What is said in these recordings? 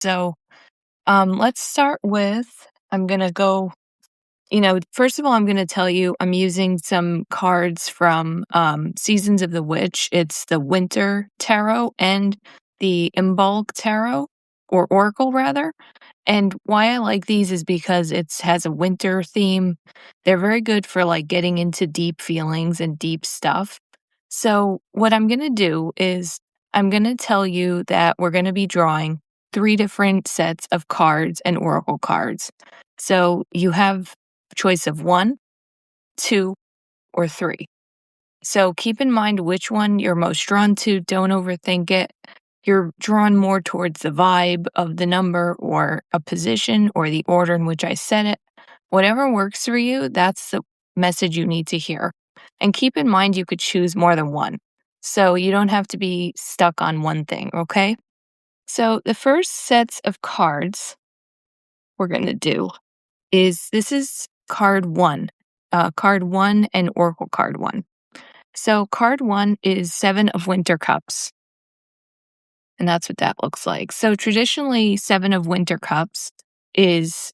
So, let's start with I'm going to go, first of all, I'm going to tell you I'm using some cards from Seasons of the Witch. It's the Winter Tarot and the Imbolc Tarot, or Oracle rather. And why I like these is because it has a winter theme. They're very good for like getting into deep feelings and deep stuff. So, what I'm going to do is I'm going to tell you that we're going to be drawing three different sets of cards and oracle cards. So, you have a choice of one, two, or three. So, keep in mind which one you're most drawn to. Don't overthink it. You're drawn more towards the vibe of the number or a position or the order in which I said it. Whatever works for you, that's the message you need to hear. And keep in mind you could choose more than one. So you don't have to be stuck on one thing, okay? So the first sets of cards we're going to do is this is card one and oracle card one. So card one is Seven of Winter Cups. And that's what that looks like. So traditionally, Seven of Winter Cups is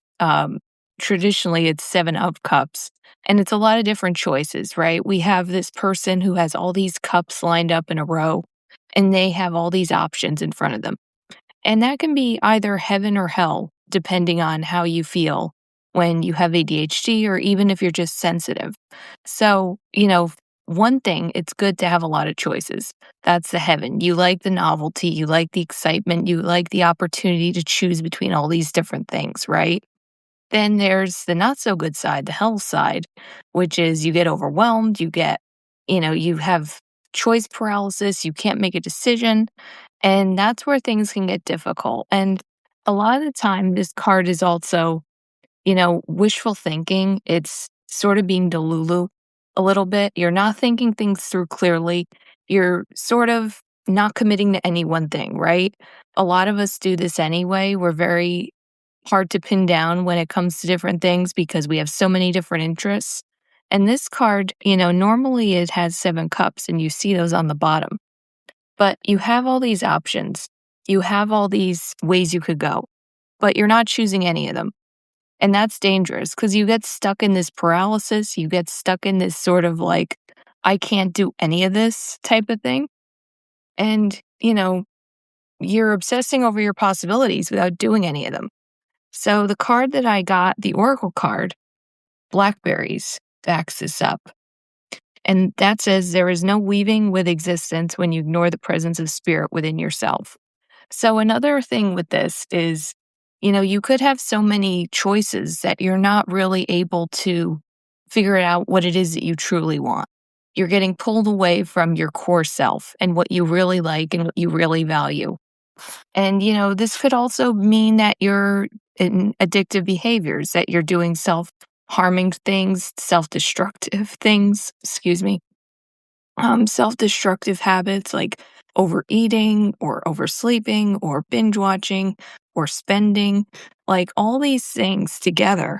traditionally it's Seven of Cups. And it's a lot of different choices, right? We have this person who has all these cups lined up in a row, and they have all these options in front of them. And that can be either heaven or hell, depending on how you feel when you have ADHD or even if you're just sensitive. So, one thing, it's good to have a lot of choices. That's the heaven. You like the novelty, you like the excitement, you like the opportunity to choose between all these different things, right? Then there's the not so good side, the hell side, which is you get overwhelmed, you have choice paralysis, you can't make a decision. And that's where things can get difficult. And a lot of the time, this card is also, wishful thinking. It's sort of being delulu a little bit. You're not thinking things through clearly. You're sort of not committing to any one thing, right? A lot of us do this anyway. We're very hard to pin down when it comes to different things because we have so many different interests. And this card, normally it has seven cups and you see those on the bottom. But you have all these options. You have all these ways you could go, but you're not choosing any of them. And that's dangerous because you get stuck in this paralysis. You get stuck in this sort of like, I can't do any of this type of thing. And, you're obsessing over your possibilities without doing any of them. So the card that I got, the Oracle card, Blackberries, backs this up. And that says there is no weaving with existence when you ignore the presence of spirit within yourself. So another thing with this is, you could have so many choices that you're not really able to figure out what it is that you truly want. You're getting pulled away from your core self and what you really like and what you really value. And, this could also mean that you're in addictive behaviors, that you're doing self-harming things, self-destructive things, excuse me, self-destructive habits like overeating or oversleeping or binge watching or spending, like all these things together,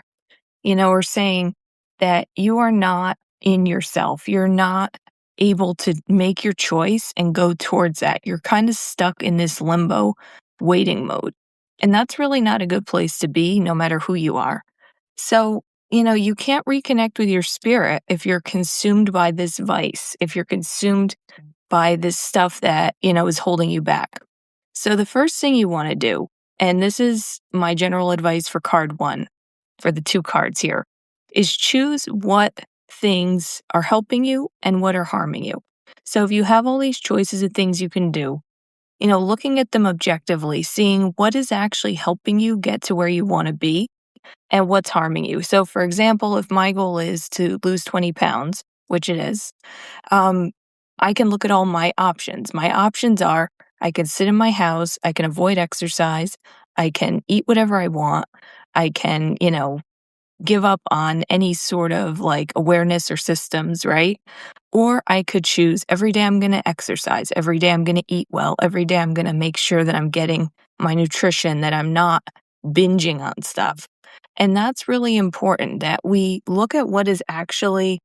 are saying that you are not in yourself. You're not able to make your choice and go towards that. You're kind of stuck in this limbo waiting mode. And that's really not a good place to be, no matter who you are. So, you can't reconnect with your spirit if you're consumed by this vice, if you're consumed by this stuff that, is holding you back. So, the first thing you want to do, and this is my general advice for card one, for the two cards here, is choose what things are helping you and what are harming you. So, if you have all these choices of things you can do, looking at them objectively, seeing what is actually helping you get to where you want to be and what's harming you. So, for example, if my goal is to lose 20 pounds, which it is, I can look at all my options. My options are I can sit in my house, I can avoid exercise, I can eat whatever I want, I can, give up on any sort of like awareness or systems, right? Or I could choose every day I'm going to exercise, every day I'm going to eat well, every day I'm going to make sure that I'm getting my nutrition, that I'm not binging on stuff. And that's really important that we look at what is actually,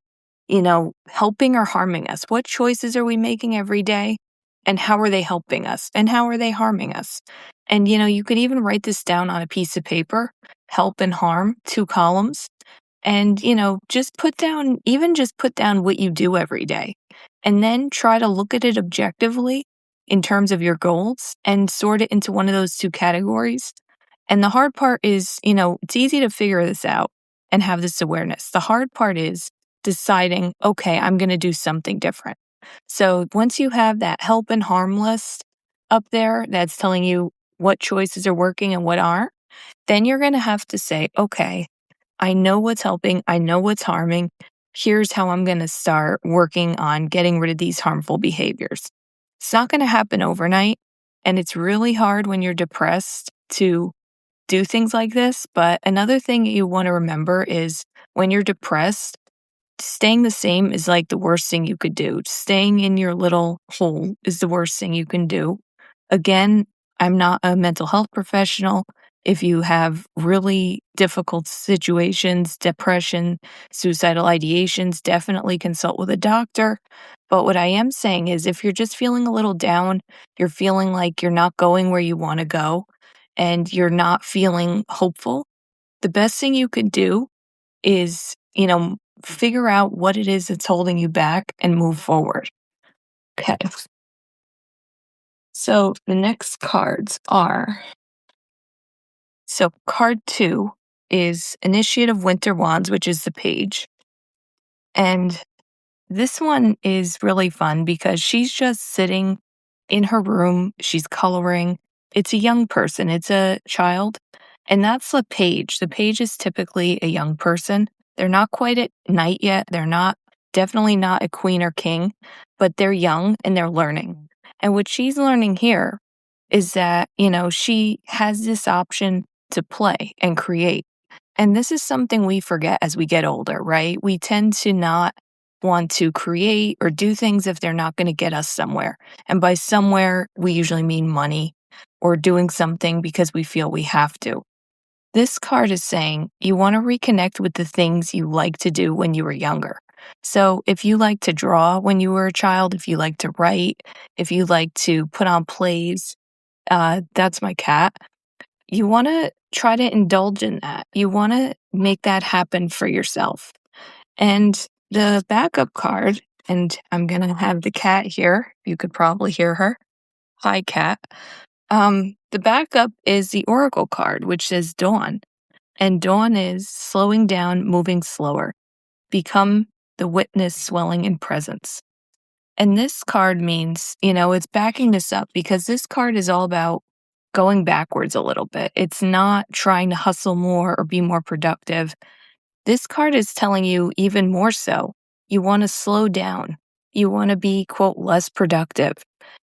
helping or harming us. What choices are we making every day? and how are they helping us, and how are they harming us? And, you could even write this down on a piece of paper, help and harm, 2 columns, and, just put down what you do every day, and then try to look at it objectively in terms of your goals and sort it into one of those 2 categories. And the hard part is, it's easy to figure this out and have this awareness. The hard part is deciding, okay, I'm going to do something different. So once you have that help and harm list up there that's telling you what choices are working and what aren't, then you're going to have to say, okay, I know what's helping, I know what's harming. Here's how I'm going to start working on getting rid of these harmful behaviors. It's not going to happen overnight. And it's really hard when you're depressed to do things like this. But another thing you want to remember is when you're depressed, staying the same is like the worst thing you could do. Staying in your little hole is the worst thing you can do. Again, I'm not a mental health professional. If you have really difficult situations, depression, suicidal ideations, definitely consult with a doctor. But what I am saying is if you're just feeling a little down, you're feeling like you're not going where you want to go, and you're not feeling hopeful, the best thing you could do is, figure out what it is that's holding you back and move forward. Okay. So the next cards are card 2 is Initiative Winter Wands, which is the page. And this one is really fun because she's just sitting in her room. She's coloring. It's a young person, it's a child. And that's the page. The page is typically a young person. They're not quite at night yet. They're not, definitely not a queen or king, but they're young and they're learning. And what she's learning here is that, she has this option to play and create. And this is something we forget as we get older, right? We tend to not want to create or do things if they're not going to get us somewhere. And by somewhere, we usually mean money or doing something because we feel we have to. This card is saying you want to reconnect with the things you like to do when you were younger. So if you like to draw when you were a child, if you like to write, if you like to put on plays, that's my cat. You want to try to indulge in that. You want to make that happen for yourself. And the backup card, and I'm going to have the cat here. You could probably hear her. Hi, cat. The backup is the Oracle card, which says Dawn. And dawn is slowing down, moving slower. Become the witness swelling in presence. And this card means, it's backing this up because this card is all about going backwards a little bit. It's not trying to hustle more or be more productive. This card is telling you even more so. You want to slow down. You want to be, quote, less productive.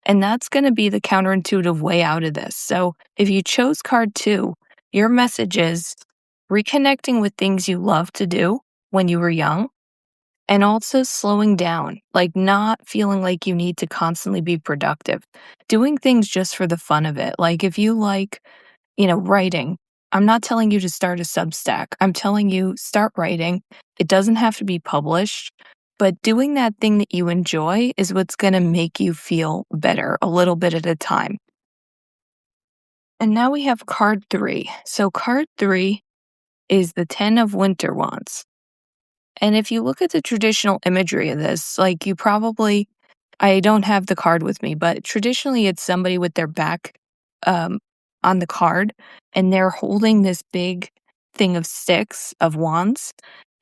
And that's going to be the counterintuitive way out of this. So if you chose card 2, your message is reconnecting with things you love to do when you were young, and also slowing down, like not feeling like you need to constantly be productive, doing things just for the fun of it. Like if you like, writing, I'm not telling you to start a Substack. I'm telling you start writing. It doesn't have to be published, but doing that thing that you enjoy is what's going to make you feel better a little bit at a time. And now we have card 3. So card 3 is the 10 of Winter Wands. And if you look at the traditional imagery of this, like I don't have the card with me, but traditionally it's somebody with their back on the card and they're holding this big thing of sticks, of wands.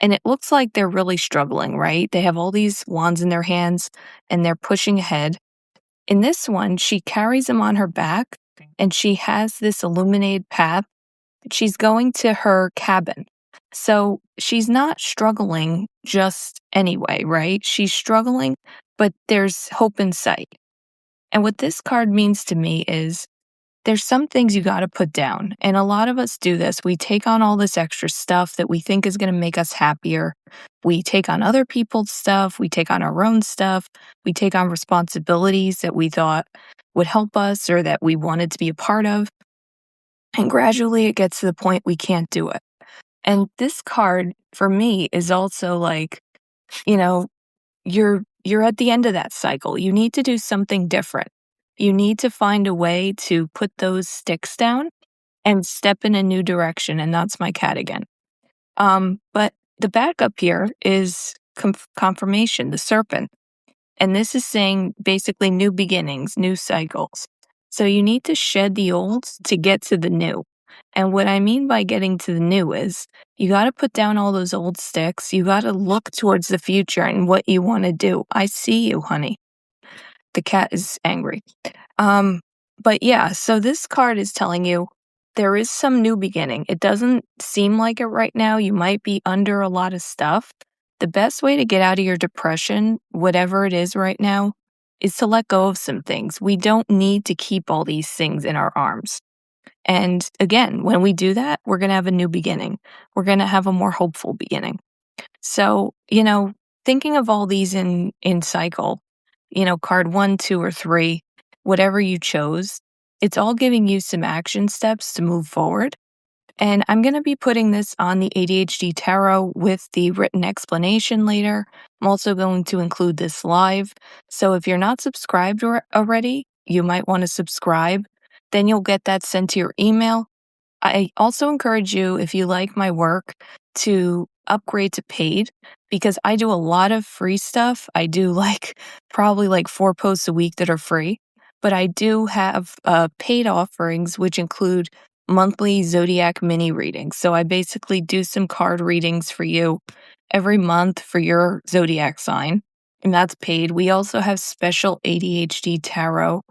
And it looks like they're really struggling, right? They have all these wands in their hands and they're pushing ahead. In this one, she carries them on her back and she has this illuminated path. She's going to her cabin. So she's not struggling just anyway, right? She's struggling, but there's hope in sight. And what this card means to me is there's some things you got to put down. And a lot of us do this. We take on all this extra stuff that we think is going to make us happier. We take on other people's stuff. We take on our own stuff. We take on responsibilities that we thought would help us or that we wanted to be a part of. And gradually it gets to the point we can't do it. And this card for me is also like, you know, you're at the end of that cycle. You need to do something different. you need to find a way to put those sticks down and step in a new direction, and that's my cat again. But the backup here is confirmation, the serpent. And this is saying basically new beginnings, new cycles. So you need to shed the old to get to the new. And what I mean by getting to the new is you got to put down all those old sticks. You got to look towards the future and what you want to do. I see you, honey. The cat is angry. Um, but yeah, so this card is telling you there is some new beginning. It doesn't seem like it right now. You might be under a lot of stuff. The best way to get out of your depression, whatever it is right now, is to let go of some things. We don't need to keep all these things in our arms. And again, when we do that, we're going to have a new beginning. We're going to have a more hopeful beginning. So, thinking of all these in cycle, card 1, 2, or 3, whatever you chose, it's all giving you some action steps to move forward. And I'm going to be putting this on the ADHD Tarot with the written explanation later. I'm also going to include this live. So if you're not subscribed already, you might want to subscribe. Then you'll get that sent to your email. I also encourage you, if you like my work, to upgrade to paid because I do a lot of free stuff. I do probably 4 posts a week that are free, but I do have paid offerings, which include monthly zodiac mini readings. So I basically do some card readings for you every month for your zodiac sign, and that's paid. We also have special ADHD tarot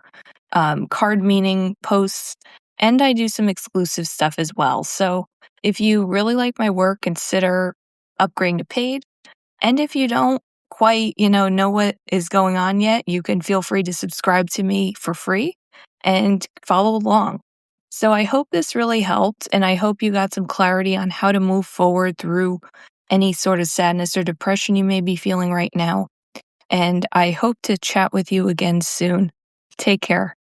card meaning posts, and I do some exclusive stuff as well. So if you really like my work, consider upgrading to paid. And if you don't quite, know what is going on yet, you can feel free to subscribe to me for free and follow along. So I hope this really helped, and I hope you got some clarity on how to move forward through any sort of sadness or depression you may be feeling right now. And I hope to chat with you again soon. Take care.